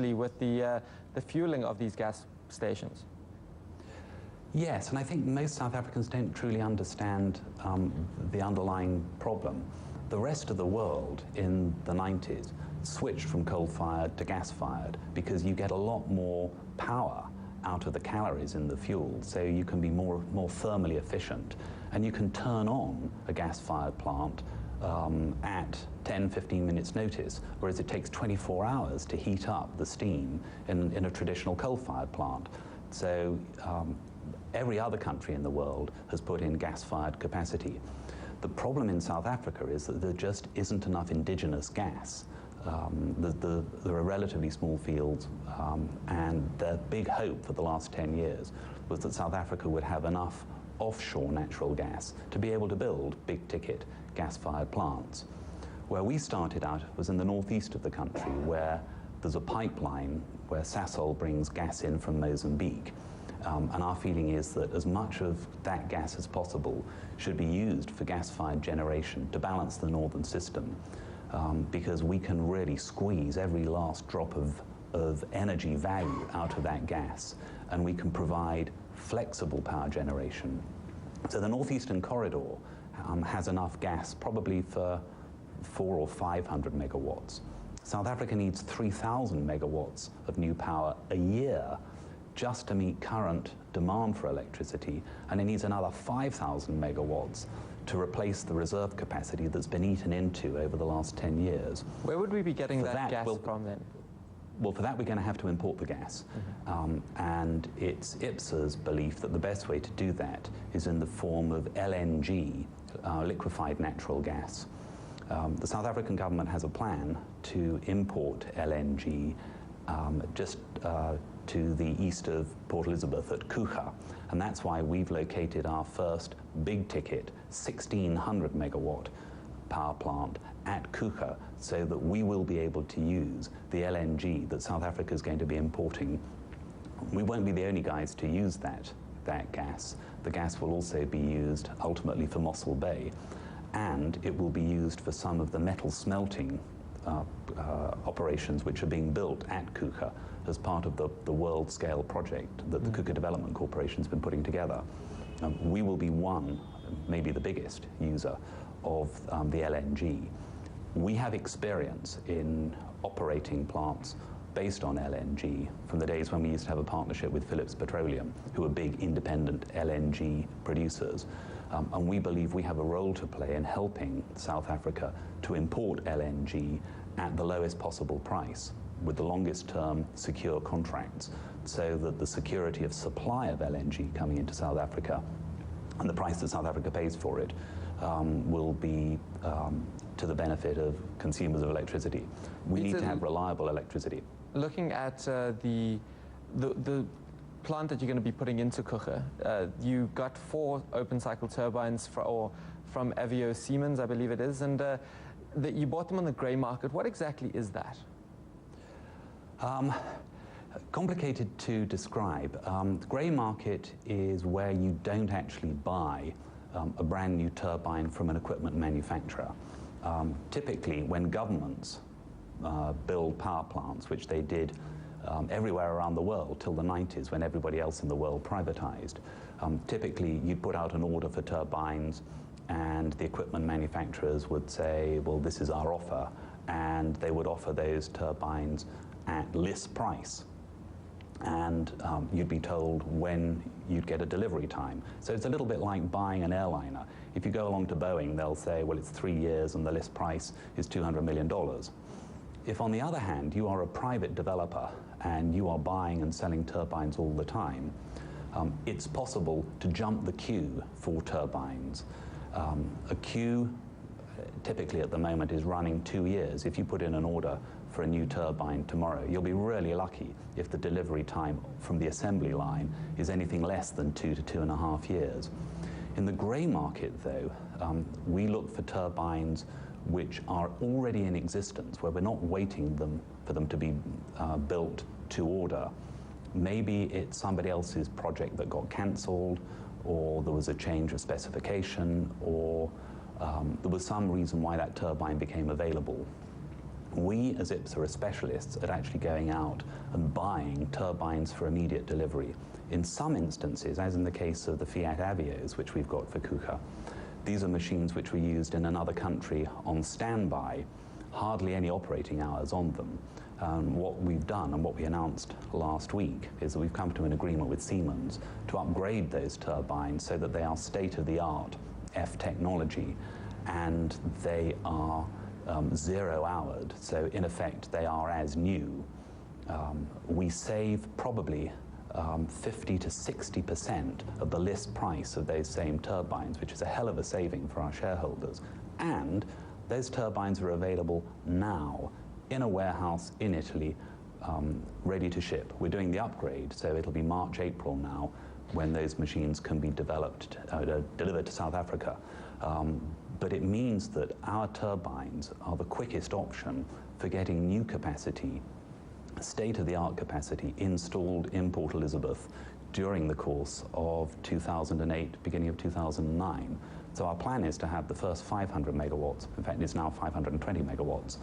especially with the fueling of these gas stations. Yes, and I think most South Africans don't truly understand the underlying problem. The rest of the world in the 90s switched from coal-fired to gas-fired because you get a lot more power out of the calories in the fuel, so you can be more thermally efficient, and you can turn on a gas-fired plant at 10-15 minutes notice, whereas it takes 24 hours to heat up the steam in a traditional coal-fired plant. So every other country in the world has put in gas-fired capacity. The problem in South Africa is that there just isn't enough indigenous gas. There are relatively small fields, and their big hope for the last 10 years was that South Africa would have enough offshore natural gas to be able to build big-ticket gas-fired plants. Where we started out was in the northeast of the country, where there's a pipeline where Sasol brings gas in from Mozambique. And our feeling is that as much of that gas as possible should be used for gas-fired generation to balance the northern system, because we can really squeeze every last drop of energy value out of that gas, and we can provide flexible power generation. So the northeastern corridor has enough gas probably for 400 or 500 megawatts. South Africa needs 3,000 megawatts of new power a year just to meet current demand for electricity, and it needs another 5,000 megawatts to replace the reserve capacity that's been eaten into over the last 10 years. Where would we be getting that gas from then? Well, for that we're going to have to import the gas. And it's IPSA's belief that the best way to do that is in the form of LNG, liquefied natural gas. The South African government has a plan to import LNG just to the east of Port Elizabeth at Kucha, and that's why we've located our first big-ticket 1,600 megawatt power plant at Kucha, so that we will be able to use the LNG that South Africa is going to be importing. We won't be the only guys to use that gas. The gas will also be used ultimately for Mossel Bay, and it will be used for some of the metal smelting operations which are being built at Kucha as part of the world-scale project that the Kucha Development Corporation has been putting together. We will be one, maybe the biggest user of the LNG. We have experience in operating plants based on LNG from the days when we used to have a partnership with Phillips Petroleum, who are big independent LNG producers. And we believe we have a role to play in helping South Africa to import LNG at the lowest possible price, with the longest term secure contracts, so that the security of supply of LNG coming into South Africa and the price that South Africa pays for it will be to the benefit of consumers of electricity. We need to have reliable electricity. Looking at the plant that you're going to be putting into Kucha, you got 4 open cycle turbines from Avio Siemens, I believe it is, and you bought them on the grey market. What exactly is that? Complicated to describe. The grey market is where you don't actually buy a brand new turbine from an equipment manufacturer. Typically, when governments build power plants, which they did everywhere around the world till the 90s, when everybody else in the world privatized, typically you'd put out an order for turbines, and the equipment manufacturers would say, well, this is our offer, and they would offer those turbines at list price, and you'd be told when you'd get a delivery time. So it's a little bit like buying an airliner. If you go along to Boeing, they'll say, well, it's 3 years and the list price is $200 million. If, on the other hand, you are a private developer and you are buying and selling turbines all the time, it's possible to jump the queue for turbines. A queue typically at the moment is running 2 years. If you put in an order for a new turbine tomorrow, you'll be really lucky if the delivery time from the assembly line is anything less than 2 to 2.5 years. In the grey market, though, we look for turbines which are already in existence, where we're not waiting for them to be built to order. Maybe it's somebody else's project that got cancelled, or there was a change of specification, or there was some reason why that turbine became available. We, as IPSA, are specialists at actually going out and buying turbines for immediate delivery. In some instances, as in the case of the Fiat Avios, which we've got for KUKA, these are machines which were used in another country on standby, hardly any operating hours on them. What we've done and what we announced last week is that we've come to an agreement with Siemens to upgrade those turbines so that they are state-of-the-art F technology, and they are 0-houred, so in effect they are as new. We save probably 50 to 60% of the list price of those same turbines, which is a hell of a saving for our shareholders. And those turbines are available now in a warehouse in Italy, ready to ship. We're doing the upgrade, so it'll be March, April now when those machines can be developed, delivered to South Africa. But it means that our turbines are the quickest option for getting new capacity, state-of-the-art capacity, installed in Port Elizabeth during the course of 2008, beginning of 2009. So our plan is to have the first 500 megawatts, in fact it's now 520 megawatts,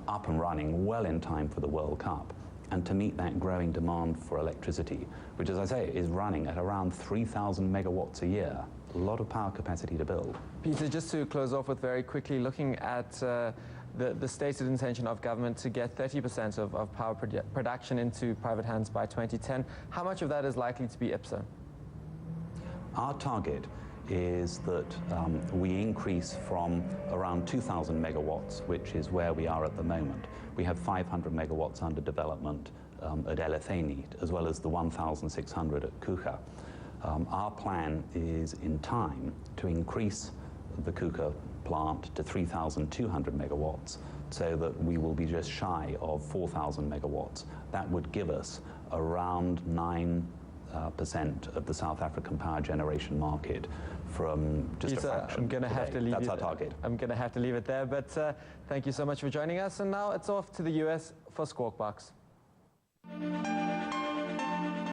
up and running well in time for the World Cup, and to meet that growing demand for electricity, which, as I say, is running at around 3,000 megawatts a year. A lot of power capacity to build. Peter, just to close off with very quickly, looking at the stated intention of government to get 30% of power production into private hands by 2010, how much of that is likely to be IPSA? Our target is that we increase from around 2,000 megawatts, which is where we are at the moment. We have 500 megawatts under development at Eleftheni, as well as the 1,600 at KUKA. Our plan is, in time, to increase the KUKA plant to 3,200 megawatts, so that we will be just shy of 4,000 megawatts. That would give us around 9% of the South African power generation market from just Peter, a fraction. I'm going to have to leave That's our target. I'm going to have to leave it there, but thank you so much for joining us, and now it's off to the US for Squawk Box.